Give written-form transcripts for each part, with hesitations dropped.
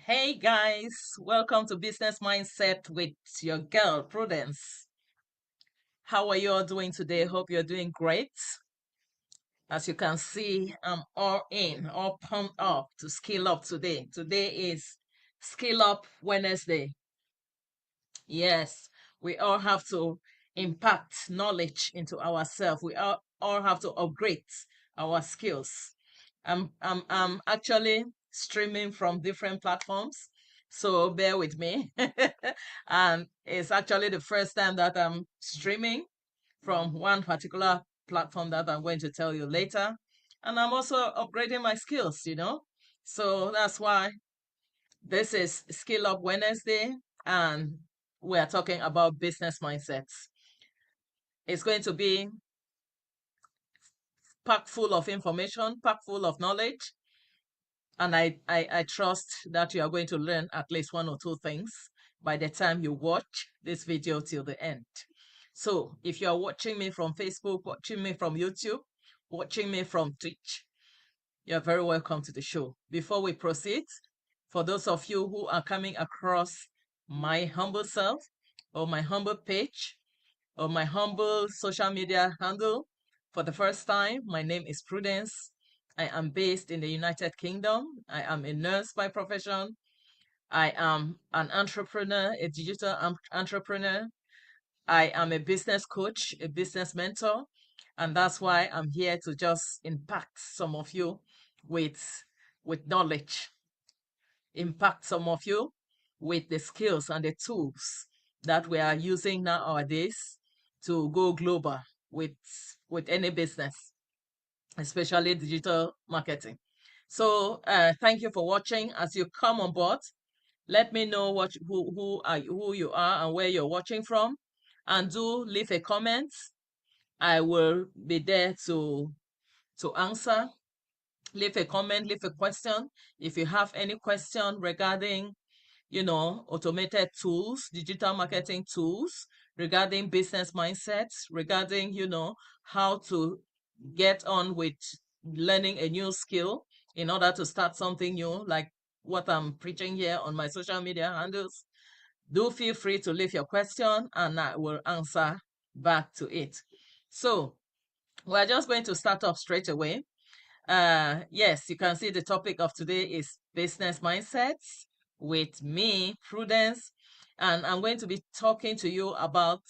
Hey guys, welcome to Business Mindset with your girl Prudence. How are you all doing today? Hope you're doing great. As you can see, I'm all pumped up to skill up today. Today is Skill Up Wednesday. Yes, we all have to impact knowledge into ourselves. We all have to upgrade our skills. I'm actually streaming from different platforms, so bear with me. And it's actually the first time that I'm streaming from one particular platform that I'm going to tell you later. And I'm also upgrading my skills. So that's why this is Skill Up Wednesday, and we're talking about business mindsets. It's going to be packed full of information, packed full of knowledge, and I trust that you are going to learn at least one or two things by the time you watch this video till the end. So if you are watching me from Facebook, watching me from YouTube, watching me from Twitch, you're very welcome to the show. Before we proceed, for those of you who are coming across my humble self or my humble page or my humble social media handle for the first time, my name is Prudence. I am based in the United Kingdom. I am a nurse by profession. I am an entrepreneur, a digital entrepreneur. I am a business coach, a business mentor, and that's why I'm here to just impact some of you with knowledge, impact some of you with the skills and the tools that we are using nowadays to go global with with any business, especially digital marketing. So thank you for watching. As you come on board, let me know who you are and where you're watching from, and do leave a comment. I will be there to answer. Leave a comment, leave a question. If you have any question regarding, automated tools, digital marketing tools, regarding business mindsets, regarding, how to get on with learning a new skill in order to start something new, like what I'm preaching here on my social media handles, do feel free to leave your question and I will answer back to it. So we're just going to start off straight away. Yes, you can see the topic of today is business mindsets with me, Prudence, and I'm going to be talking to you about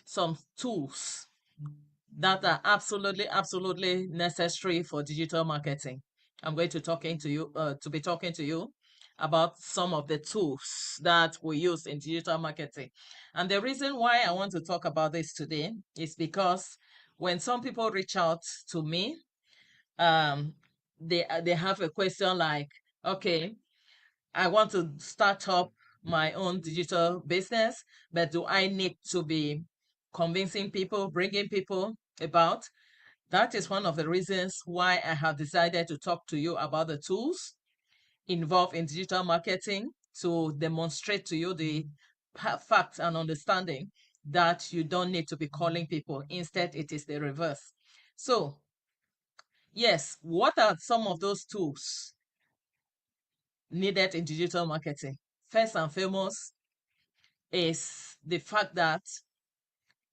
some tools that are absolutely necessary for digital marketing. I'm going to be talking to you about some of the tools that we use in digital marketing. And the reason why I want to talk about this today is because when some people reach out to me, um, they have a question like, okay, I want to start up my own digital business, but do I need to be convincing people, bringing people about? That is one of the reasons why I have decided to talk to you about the tools involved in digital marketing to demonstrate to you the fact and understanding that you don't need to be calling people. Instead, it is the reverse. So, yes, what are some of those tools needed in digital marketing? First and foremost is the fact that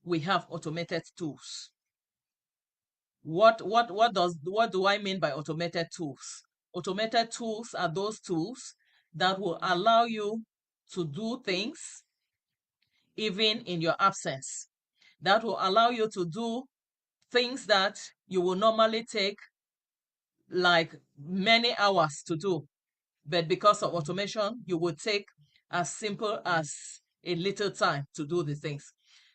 we have automated tools. What do I mean by automated tools? Automated tools are those tools that will allow you to do things even in your absence. That will allow you to do things that you will normally take like many hours to do. But because of automation, you will take as simple as a little time to do the things.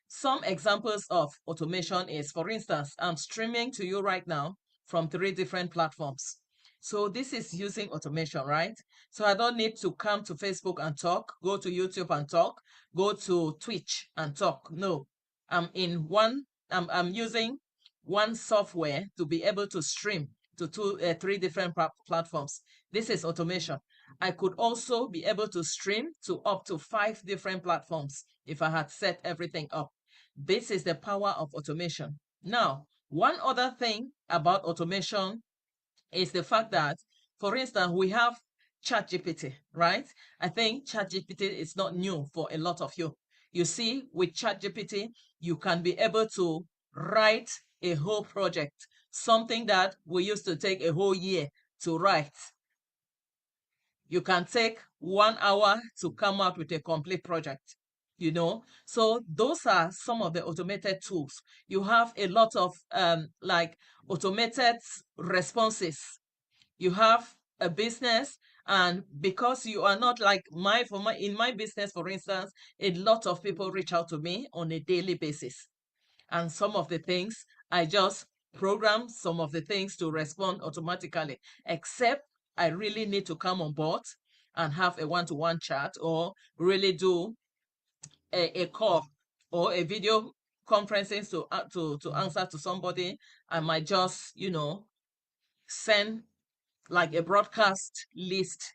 Some examples of automation is, for instance, I'm streaming to you right now from 3 different platforms. So this is using automation, right? So I don't need to come to Facebook and talk, go to YouTube and talk, go to Twitch and talk. No, I'm using one software to be able to stream to 3 different platforms. This is automation. I could also be able to stream to up to 5 different platforms if I had set everything up. This is the power of automation. Now, one other thing about automation is the fact that, for instance, we have ChatGPT, right? I think ChatGPT is not new for a lot of you. You see, with ChatGPT, you can be able to write a whole project, something that we used to take a whole year to write. You can take 1 hour to come out with a complete project, you know. So those are some of the automated tools. You have a lot of like automated responses. You have a business, and because you are not like in my business, for instance, a lot of people reach out to me on a daily basis, and some of the things I just program some of the things to respond automatically, except I really need to come on board and have a one-to-one chat, or really do a call or a video conferencing to answer to somebody. I might just, send like a broadcast list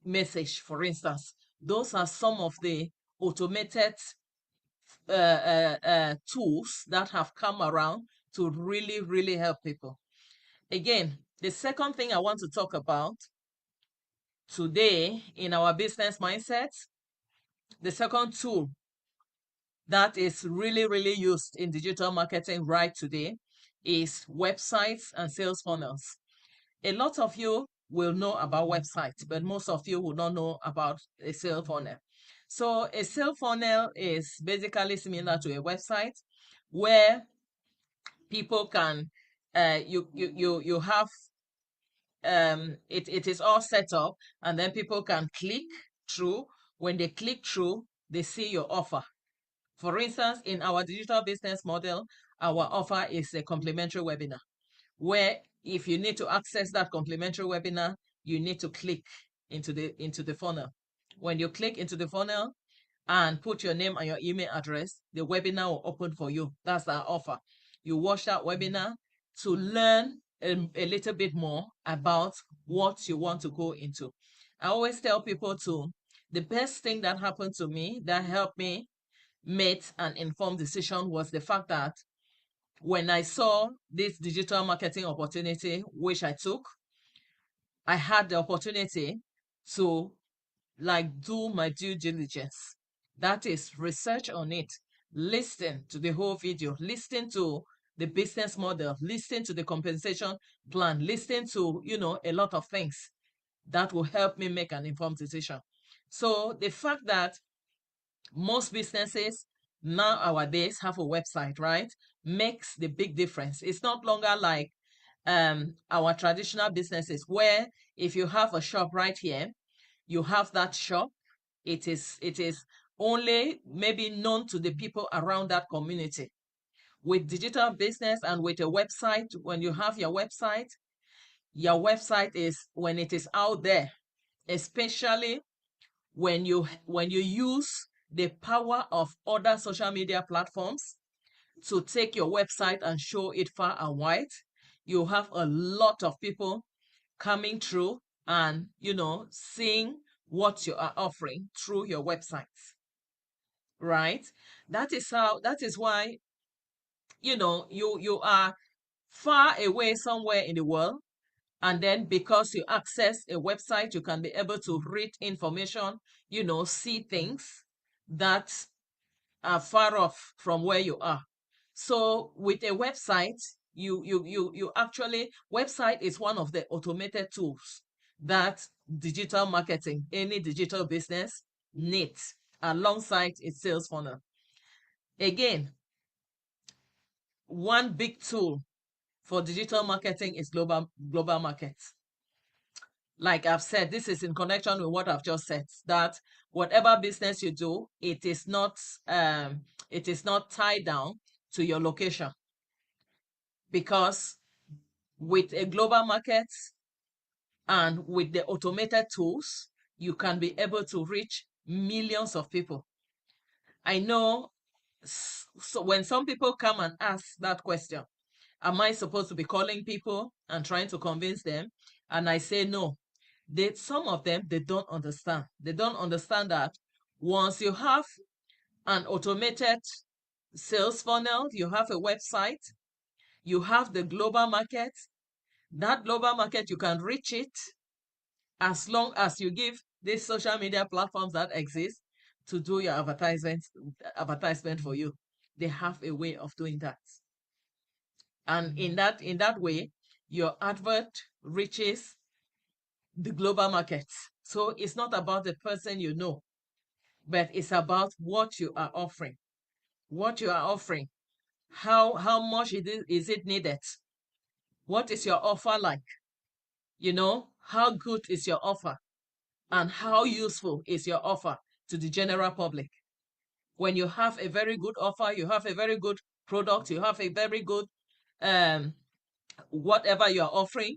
message, for instance. Those are some of the automated tools that have come around to really, really help people. Again, the second thing I want to talk about today in our business mindset, the second tool that is really, really used in digital marketing right today is websites and sales funnels. A lot of you will know about websites, but most of you will not know about a sales funnel. So a sales funnel is basically similar to a website where people can you have it is all set up, and then people can click through. When they click through, they see your offer. For instance, in our digital business model, our offer is a complimentary webinar, where if you need to access that complimentary webinar, you need to click into the funnel. When you click into the funnel and put your name and your email address, the webinar will open for you. That's our offer. You watch that webinar to learn a little bit more about what you want to go into. I always tell people the best thing that happened to me that helped me make an informed decision was the fact that when I saw this digital marketing opportunity, which I took, I had the opportunity to like do my due diligence. That is research on it, listen to the whole video, listen to the business model, listen to the compensation plan, listen to, a lot of things that will help me make an informed decision. So the fact that most businesses nowadays have a website, right, makes the big difference. It's not longer like our traditional businesses where if you have a shop right here, you have that shop. It is only maybe known to the people around that community. With digital business and with a website, when you have your website is when it is out there, especially when you use the power of other social media platforms to take your website and show it far and wide. You have a lot of people coming through and seeing what you are offering through your website, right? That is why you are far away somewhere in the world, and then because you access a website, you can be able to read information, see things that are far off from where you are. So with a website, you actually, website is one of the automated tools that digital marketing, any digital business needs alongside its sales funnel. Again, one big tool for digital marketing is global markets. Like I've said, this is in connection with what I've just said, that whatever business you do, it is not tied down to your location, because with a global market and with the automated tools, you can be able to reach millions of people. I know, so when some people come and ask that question, am I supposed to be calling people and trying to convince them? And I say no. Some of them, they don't understand. They don't understand that once you have an automated sales funnel, you have a website, you have the global market. That global market, you can reach it as long as you give these social media platforms that exist to do your advertisement for you, they have a way of doing that. And in that way, your advert reaches the global market. So it's not about the person you know, but it's about what you are offering. What you are offering. How much is it needed? What is your offer like? How good is your offer? And how useful is your offer to the general public? When you have a very good offer, you have a very good product, you have a very good um whatever you are offering,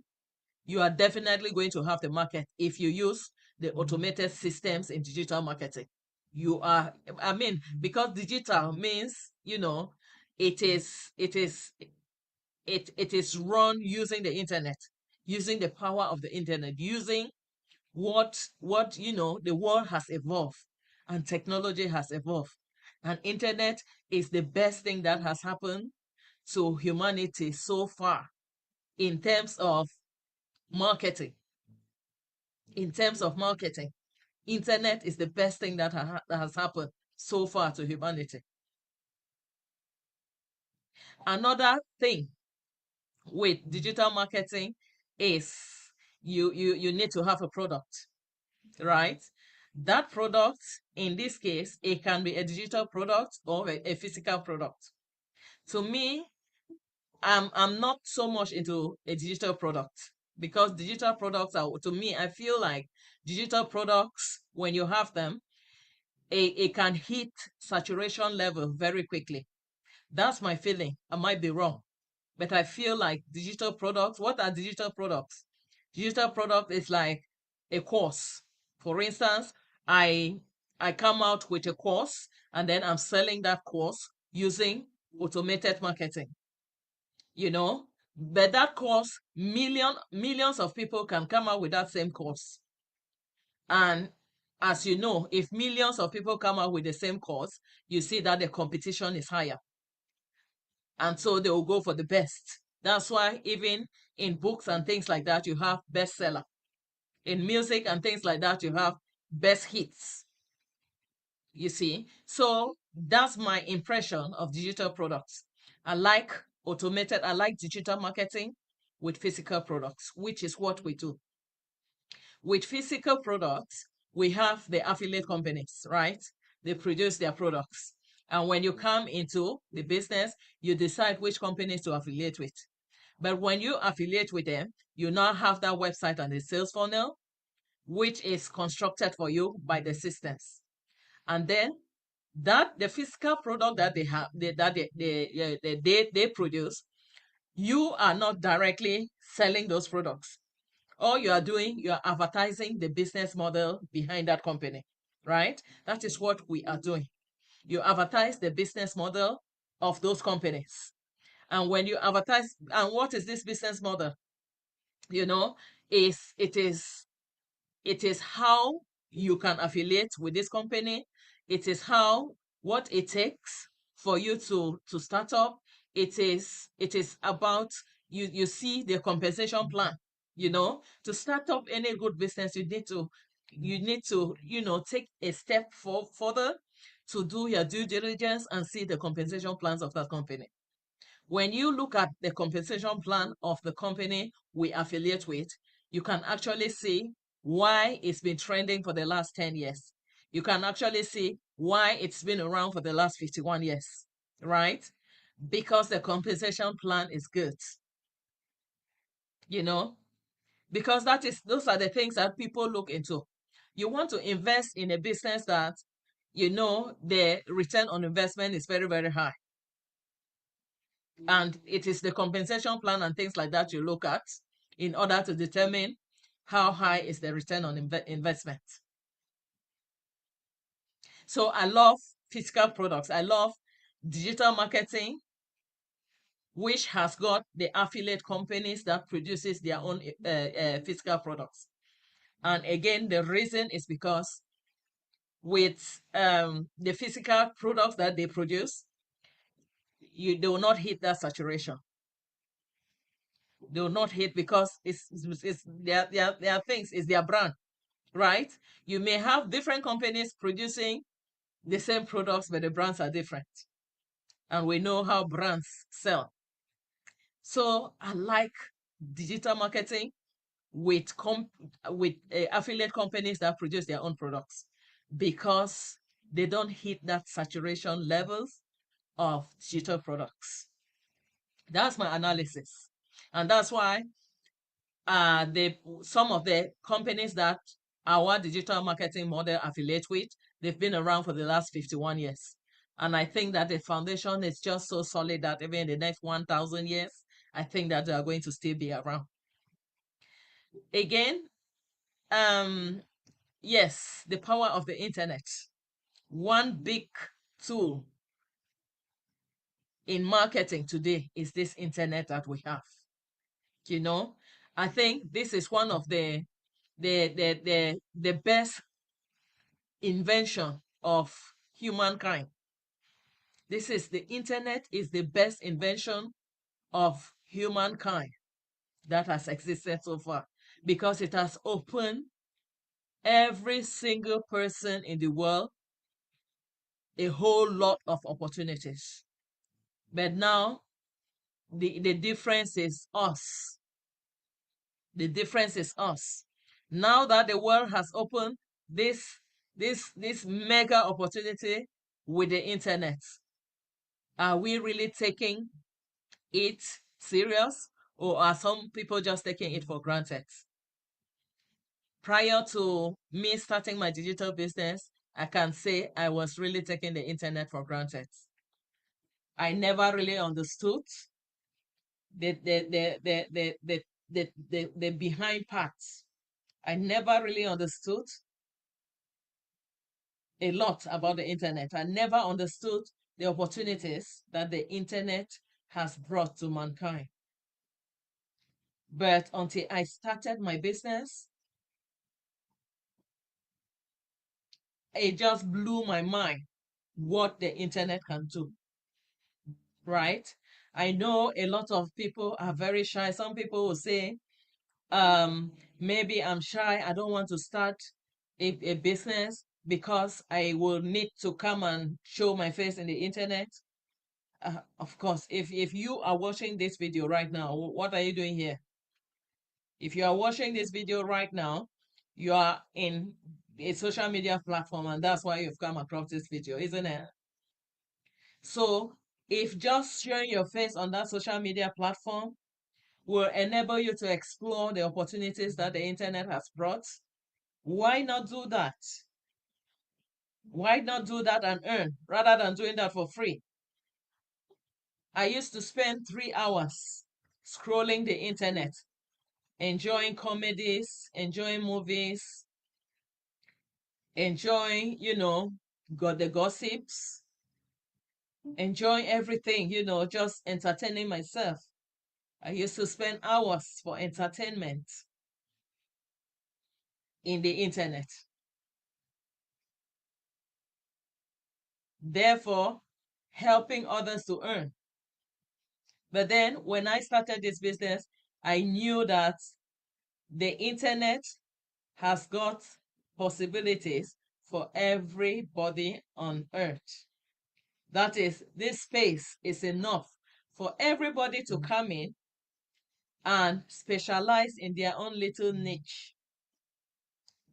you are definitely going to have the market if you use the automated systems in digital marketing. You are, I mean, because digital means, it is it is it is run using the internet, using the power of the internet, using what the world has evolved and technology has evolved. And internet is the best thing that has happened to humanity so far in terms of marketing. In terms of marketing, internet is the best thing that has happened so far to humanity. Another thing with digital marketing is you need to have a product, right? That product, in this case, it can be a digital product or a physical product. To me, I'm not so much into a digital product, because digital products are, to me, I feel like digital products, when you have them, it can hit saturation level very quickly. That's my feeling. I might be wrong, but I feel like digital products. What are digital products? Digital product is like a course. For instance, I I come out with a course and then I'm selling that course using automated marketing. You know, but that course, millions of people can come out with that same course. And as you know, if millions of people come out with the same course, you see that the competition is higher. And so they will go for the best. That's why even in books and things like that, you have bestseller. In music and things like that, you have best hits, you see. So that's my impression of digital products. I like digital marketing with physical products, which is what we do. With physical products, we have the affiliate companies, right? They produce their products. And when you come into the business, you decide which companies to affiliate with. But when you affiliate with them, you now have that website and the sales funnel, which is constructed for you by the systems. And then that the physical product that they have, they produce, you are not directly selling those products. All you are doing, you are advertising the business model behind that company, right? That is what we are doing. You advertise the business model of those companies. And when you advertise, and what is this business model? You know, is it is how you can affiliate with this company. It is how what it takes for you to start up. It is about you see the compensation plan. To start up any good business, you need to take a step further to do your due diligence and see the compensation plans of that company. When you look at the compensation plan of the company we affiliate with, you can actually see why it's been trending for the last 10 years. You can actually see why it's been around for the last 51 years, right? Because the compensation plan is good, you know, because those are the things that people look into. You want to invest in a business that the return on investment is very, very high. And it is the compensation plan and things like that you look at in order to determine how high is the return on investment. So I love physical products. I love digital marketing, which has got the affiliate companies that produces their own physical products. And again, the reason is because with the physical products that they produce, they will not hit that saturation. They will not hit because it's their things, is their brand, right? You may have different companies producing the same products, but the brands are different. And we know how brands sell. So I like digital marketing with affiliate companies that produce their own products because they don't hit that saturation levels of digital products. That's my analysis. And that's why some of the companies that our digital marketing model affiliate with, they've been around for the last 51 years. And I think that the foundation is just so solid that even in the next 1,000 years, I think that they are going to still be around. Again, um, yes, the power of the internet. One big tool in marketing today is this internet that we have. You know, I think this is one of the best invention of humankind. The internet is the best invention of humankind that has existed so far because it has opened every single person in the world a whole lot of opportunities. But now the difference is us. The difference is us. Now that the world has opened this this mega opportunity with the internet, are we really taking it serious, or are some people just taking it for granted? Prior to me starting my digital business, I can say I was really taking the internet for granted. I never really understood the behind parts. I never really understood a lot about the internet. I never understood the opportunities that the internet has brought to mankind. But until I started my business, it just blew my mind what the internet can do, right? I know a lot of people are very shy. Some people will say, maybe I'm shy. I don't want to start a business because I will need to come and show my face in the internet. Of course, if you are watching this video right now, what are you doing here? If you are watching this video right now, you are in a social media platform, and that's why you've come across this video, isn't it? So if just showing your face on that social media platform will enable you to explore the opportunities that the internet has brought, why not do that? Why not do that and earn rather than doing that for free? I used to spend 3 hours scrolling the internet, enjoying comedies, enjoying movies, enjoying, got the gossips, enjoying everything, just entertaining myself. I used to spend hours for entertainment in the internet. Therefore, helping others to earn. But then when I started this business, I knew that the internet has got possibilities for everybody on earth. That is, this space is enough for everybody to come in and specialize in their own little niche.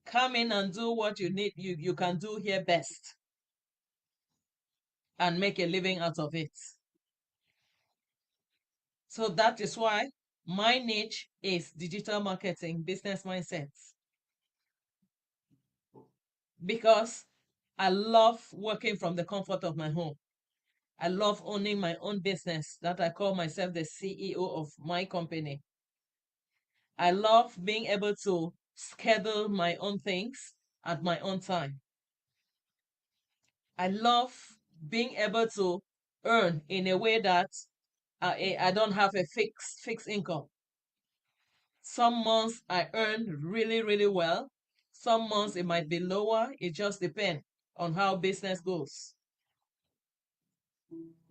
Come in and do what you can do here best and make a living out of it. So that is why my niche is digital marketing, business mindsets. Because I love working from the comfort of my home. I love owning my own business that I call myself the CEO of my company. I love being able to schedule my own things at my own time. I love being able to earn in a way that I don't have a fixed income. Some months I earn really, really well. Some months it might be lower. It just depends on how business goes.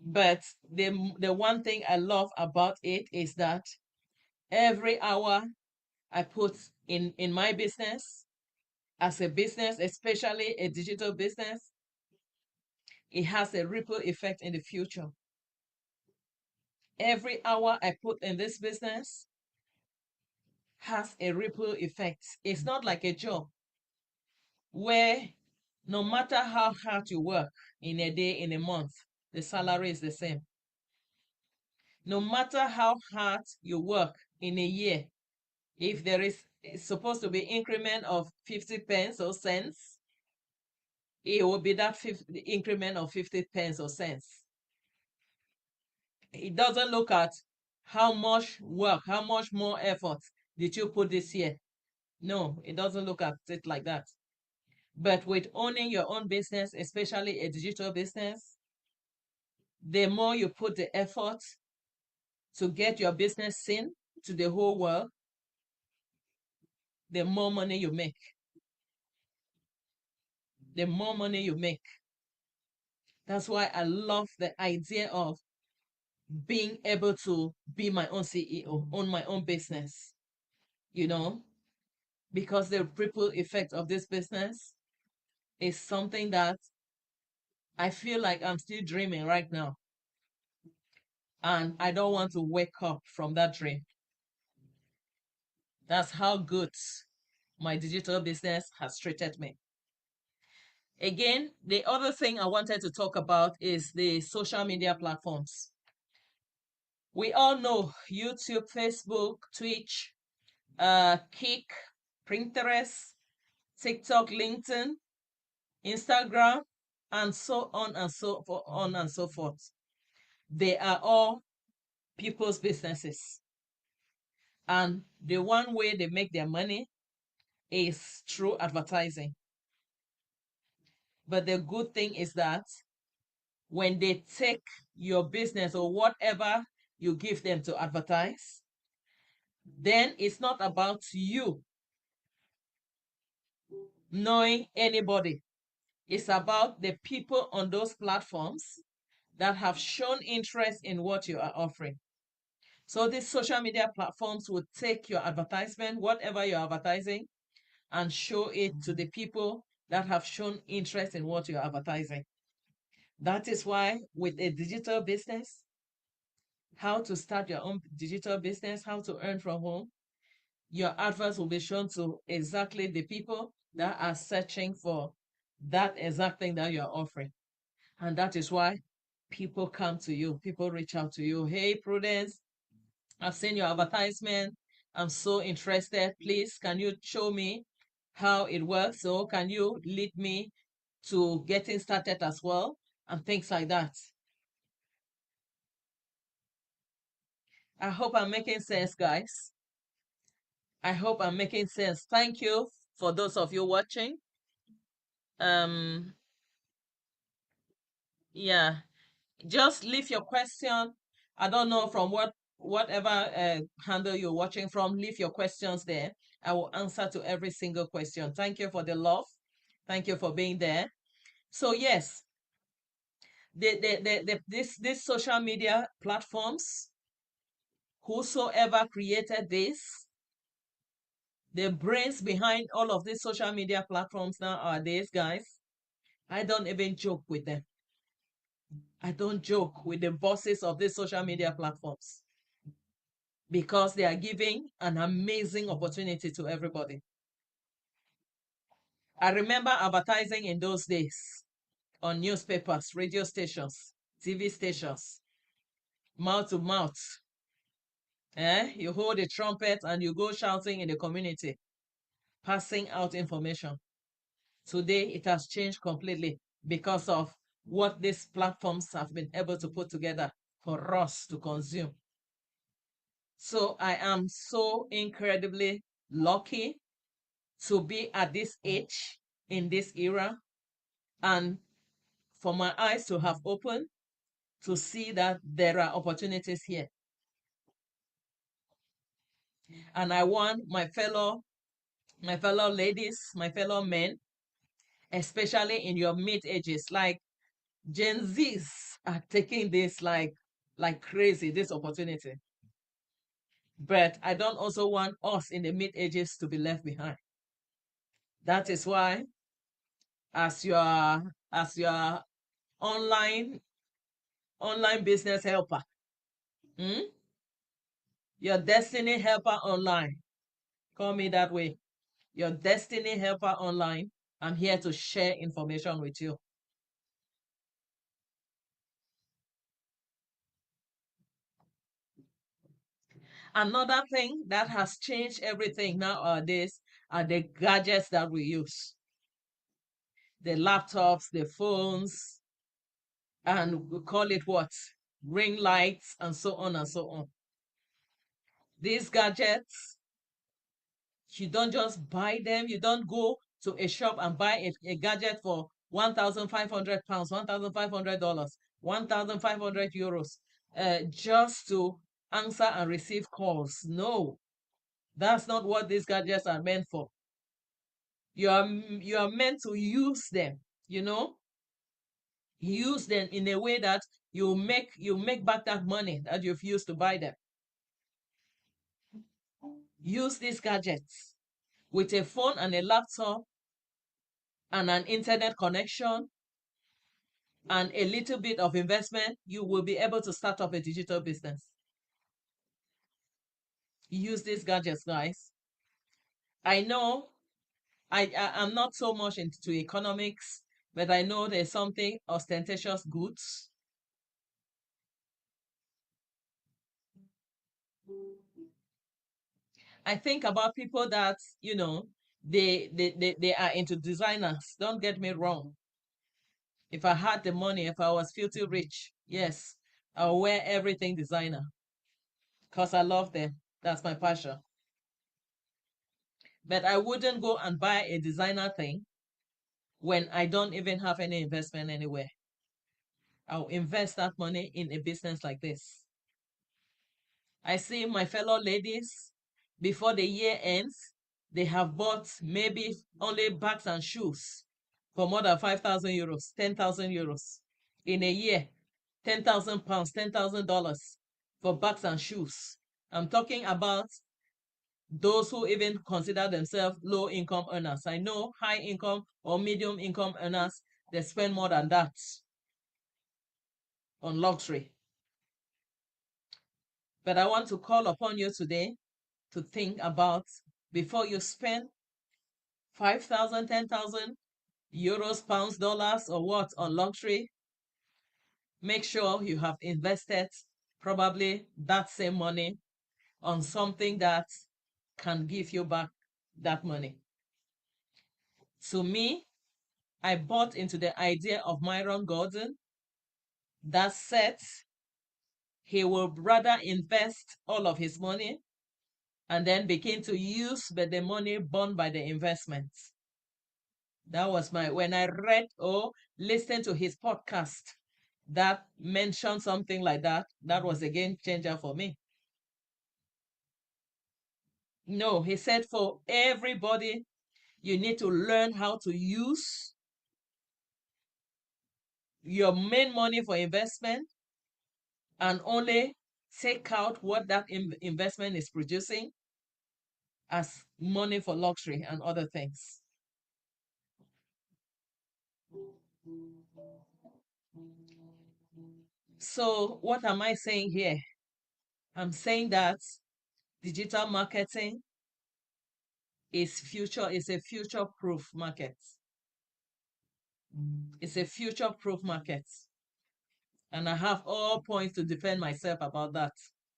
But the one thing I love about it is that Every hour I put in my business, as a business, especially a digital business, it has a ripple effect in the future. Every hour I put in this business has a ripple effect. It's not like a job where no matter how hard you work in a day, in a month, the salary is the same. No matter how hard you work in a year, if there is it's supposed to be increment of 50 pence or cents, it will be that increment of 50 pence or cents. It doesn't look at how much work, how much more effort did you put this year. No, it doesn't look at it like that. But with owning your own business, especially a digital business, the more you put the effort to get your business seen to the whole world, the more money you make. The more money you make. That's why I love the idea of being able to be my own CEO, own my own business, you know, because the ripple effect of this business is something that I feel like I'm still dreaming right now. And I don't want to wake up from that dream. That's how good my digital business has treated me. Again, the other thing I wanted to talk about is the social media platforms. We all know YouTube, Facebook, Twitch, Kik, Pinterest, TikTok, LinkedIn, Instagram, and so on and so forth. They are all people's businesses. And the one way they make their money is through advertising. But the good thing is that when they take your business or whatever you give them to advertise, then it's not about you knowing anybody. It's about the people on those platforms that have shown interest in what you are offering. So these social media platforms will take your advertisement, whatever you're advertising, and show it to the people that have shown interest in what you're advertising. That is why with a digital business, how to start your own digital business, how to earn from home, your adverts will be shown to exactly the people that are searching for that exact thing that you're offering. And that is why people come to you, people reach out to you. Hey, Prudence, I've seen your advertisement. I'm so interested. Please, can you show me how it works? So can you lead me to getting started as well? And things like that. I hope I'm making sense, guys. I hope I'm making sense. Thank you for those of you watching. Um, yeah, just leave your question. I don't know from whatever handle you're watching from, leave your questions there. I will answer to every single question. Thank you for the love. Thank you for being there. So yes, this social media platforms, whosoever created this, the brains behind all of these social media platforms nowadays, guys, I don't even joke with them. I don't joke with the bosses of these social media platforms because they are giving an amazing opportunity to everybody. I remember advertising in those days on newspapers, radio stations, TV stations, mouth to mouth. You hold a trumpet and you go shouting in the community, passing out information. Today, it has changed completely because of what these platforms have been able to put together for us to consume. So I am so incredibly lucky to be at this age in this era and for my eyes to have opened to see that there are opportunities here. And I want my fellow ladies, my fellow men, especially in your mid ages, like Gen Zs are taking this like crazy, this opportunity. But I don't also want us in the mid ages to be left behind. That is why, as your online business helper, hmm? Your destiny helper online, call me that way. Your destiny helper online. I'm here to share information with you. Another thing that has changed everything nowadays are the gadgets that we use, the laptops, the phones, and we call it what? Ring lights, and so on and so on. These gadgets, you don't just buy them, you don't go to a shop and buy a gadget for £1,500, $1,500, €1,500, just to answer and receive calls. No, that's not what these gadgets are meant for. You are meant to use them, you know, use them in a way that you make back that money that you've used to buy them. Use these gadgets with a phone and a laptop and an internet connection and a little bit of investment. You will be able to start up a digital business. Use these gadgets, guys. I know I'm not so much into economics, but I know there's something ostentatious goods. I think about people that, they are into designers. Don't get me wrong. If I had the money, if I was filthy rich, yes, I'll wear everything designer because I love them. That's my passion. But I wouldn't go and buy a designer thing when I don't even have any investment anywhere. I'll invest that money in a business like this. I see my fellow ladies, before the year ends, they have bought maybe only bags and shoes for more than €5,000, €10,000 in a year, £10,000, $10,000 for bags and shoes. I'm talking about those who even consider themselves low income earners. I know high income or medium income earners, they spend more than that on luxury. But I want to call upon you today to think about, before you spend 5,000, 10,000 euros, pounds, dollars, or what on luxury, make sure you have invested probably that same money on something that can give you back that money. To me, I bought into the idea of Myron Gordon that said he will rather invest all of his money and then begin to use the money born by the investment. That was when I read or listened to his podcast that mentioned something like that, that was a game changer for me. No, he said for everybody, you need to learn how to use your main money for investment and only take out what that investment is producing as money for luxury and other things. So what am I saying here? I'm saying that digital marketing is a future-proof market. It's a future-proof market. And I have all points to defend myself about that.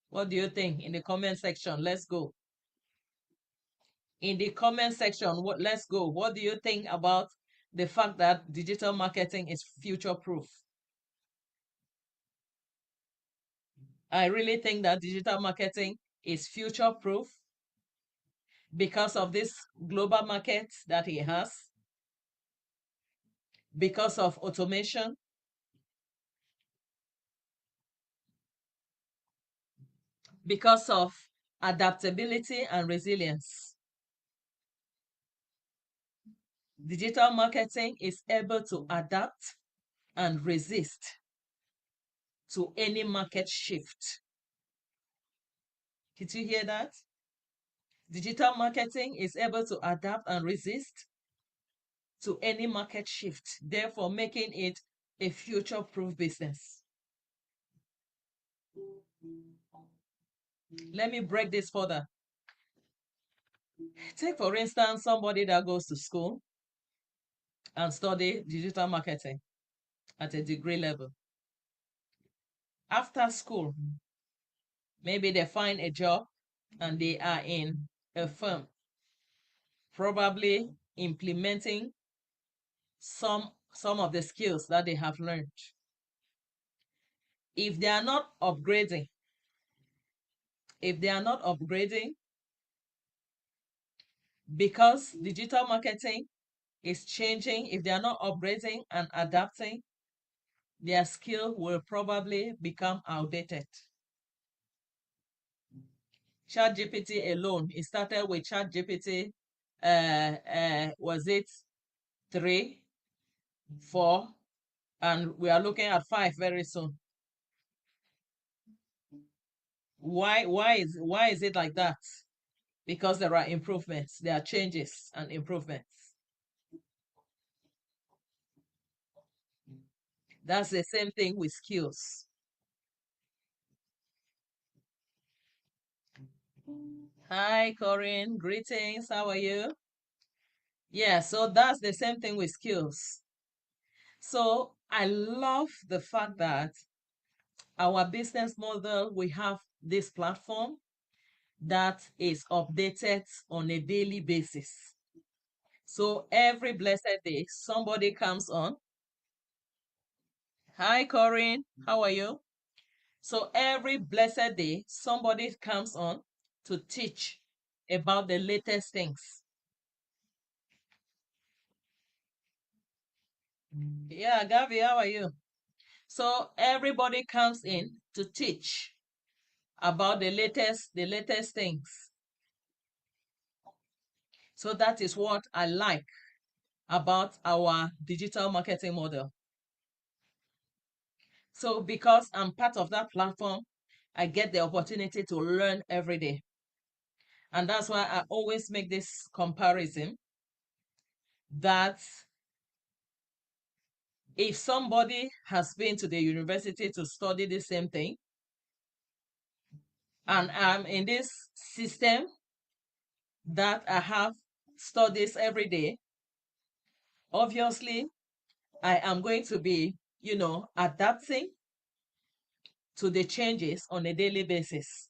What do you think? In the comment section, let's go. In the comment section, let's go. What do you think about the fact that digital marketing is future-proof? I really think that digital marketing is future-proof because of this global market that he has, because of automation, because of adaptability and resilience. Digital marketing is able to adapt and resist to any market shift. Did you hear that? Digital marketing is able to adapt and resist to any market shift, therefore making it a future-proof business. Let me break this further. Take, for instance, somebody that goes to school and study digital marketing at a degree level. After school, maybe they find a job and they are in a firm, probably implementing some of the skills that they have learned. If they are not upgrading, if they are not upgrading, because digital marketing is changing, if they are not upgrading and adapting, their skill will probably become outdated. ChatGPT alone, it started with ChatGPT, was it 3, 4, and we are looking at 5 very soon. Why is it like that? Because there are improvements, there are changes and improvements. That's the same thing with skills. Hi, Corinne. Greetings. How are you? Yeah, so that's the same thing with skills. So I love the fact that our business model, we have this platform that is updated on a daily basis. So every blessed day, somebody comes on. Hi, Corinne. How are you? So every blessed day, somebody comes on to teach about the latest things. Yeah, Gavi, how are you? So everybody comes in to teach about the latest things. So that is what I like about our digital marketing model. So because I'm part of that platform, I get the opportunity to learn every day. And that's why I always make this comparison that if somebody has been to the university to study the same thing, and I'm in this system that I have studies every day, obviously I am going to be, adapting to the changes on a daily basis.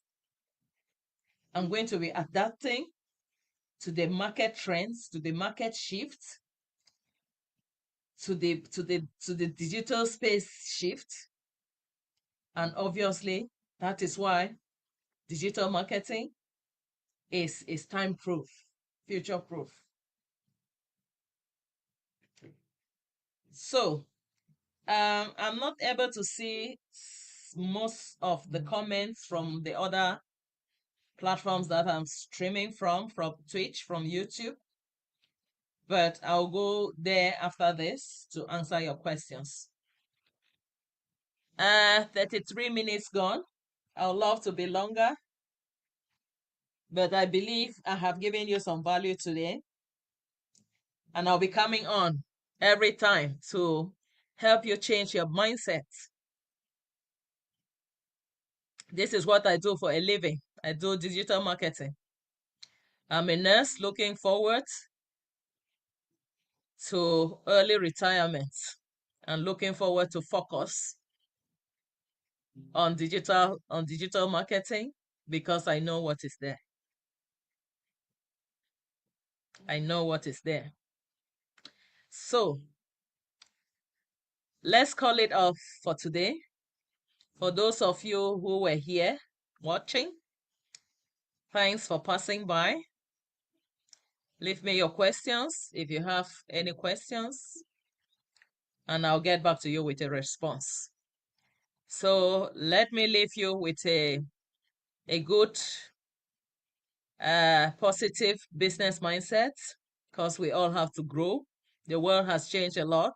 I'm going to be adapting to the market trends, to the market shifts, to the digital space shift. And obviously, that is why digital marketing is time proof, future proof. So I'm not able to see most of the comments from the other platforms that I'm streaming from Twitch, from YouTube, but I'll go there after this to answer your questions. 33 minutes gone. I would love to be longer, but I believe I have given you some value today, and I'll be coming on every time to help you change your mindset. This is what I do for a living. I do digital marketing. I'm a nurse looking forward to early retirement and looking forward to focus on digital marketing because I know what is there. I know what is there. So let's call it off for today. For those of you who were here watching, thanks for passing by. Leave me your questions if you have any questions, and I'll get back to you with a response. So let me leave you with a good positive business mindset, because we all have to grow. The world has changed a lot.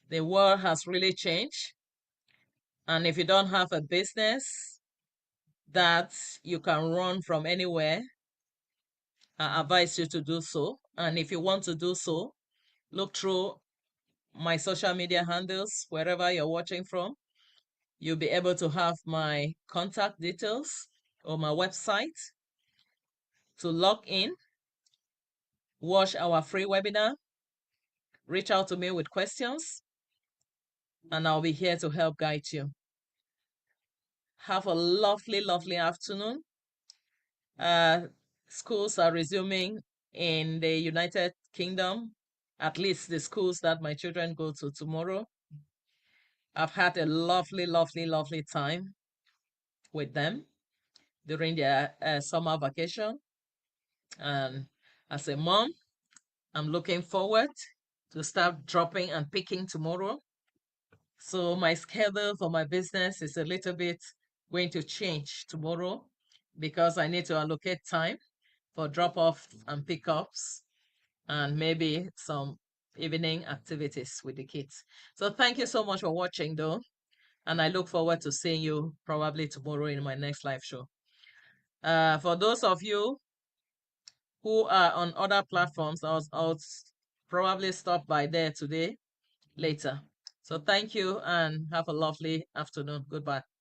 The world has really changed. And if you don't have a business, that you can run from anywhere. I advise you to do so. And if you want to do so, look through my social media handles, wherever you're watching from. You'll be able to have my contact details or my website to log in, watch our free webinar, reach out to me with questions, and I'll be here to help guide you. Have a lovely, lovely afternoon. Uh, Schools are resuming in the United Kingdom, at least the schools that my children go to tomorrow. I've had a lovely, lovely, lovely time with them during their summer vacation. And as a mom, I'm looking forward to start dropping and picking tomorrow. So my schedule for my business is a little bit going to change tomorrow because I need to allocate time for drop-off and pickups and maybe some evening activities with the kids. So thank you so much for watching though. And I look forward to seeing you probably tomorrow in my next live show. For those of you who are on other platforms, I'll probably stop by there today later. So thank you and have a lovely afternoon. Goodbye.